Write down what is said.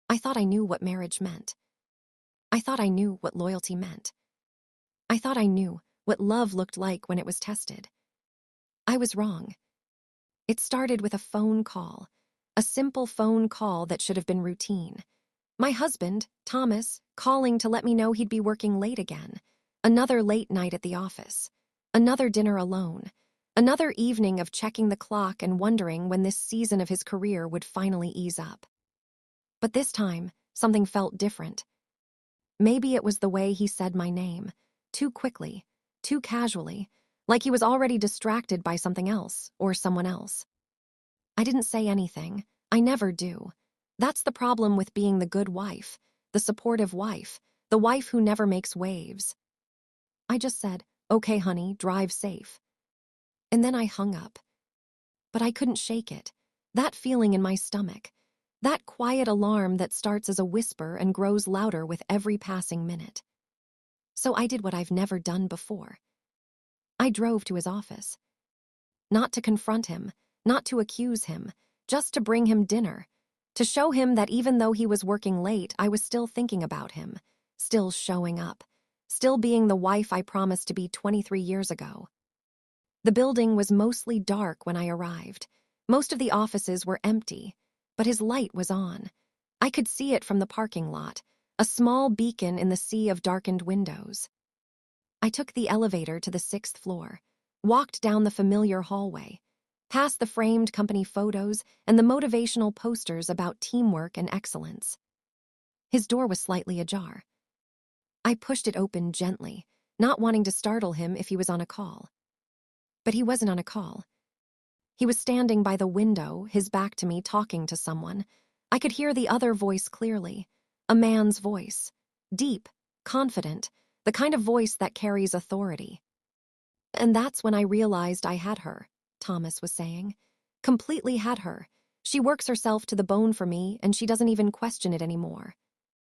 I thought I knew what marriage meant. I thought I knew what loyalty meant. I thought I knew what love looked like when it was tested. I was wrong. It started with a phone call, a simple phone call that should have been routine. My husband, Thomas, calling to let me know he'd be working late again. Another late night at the office. Another dinner alone. Another evening of checking the clock and wondering when this season of his career would finally ease up. But this time, something felt different. Maybe it was the way he said my name, too quickly, too casually, like he was already distracted by something else or someone else. I didn't say anything. I never do. That's the problem with being the good wife, the supportive wife, the wife who never makes waves. I just said, "Okay, honey, drive safe." And then I hung up. But I couldn't shake it. That feeling in my stomach. That quiet alarm that starts as a whisper and grows louder with every passing minute. So I did what I've never done before. I drove to his office. Not to confront him, not to accuse him, just to bring him dinner. To show him that even though he was working late, I was still thinking about him, still showing up, still being the wife I promised to be 23 years ago. The building was mostly dark when I arrived. Most of the offices were empty, but his light was on. I could see it from the parking lot, a small beacon in the sea of darkened windows. I took the elevator to the 6th floor, walked down the familiar hallway, past the framed company photos and the motivational posters about teamwork and excellence. His door was slightly ajar. I pushed it open gently, not wanting to startle him if he was on a call. But he wasn't on a call. He was standing by the window, his back to me, talking to someone. I could hear the other voice clearly, a man's voice, deep, confident, the kind of voice that carries authority. And that's when I realized I had her, Thomas was saying. Completely had her. She works herself to the bone for me, and she doesn't even question it anymore.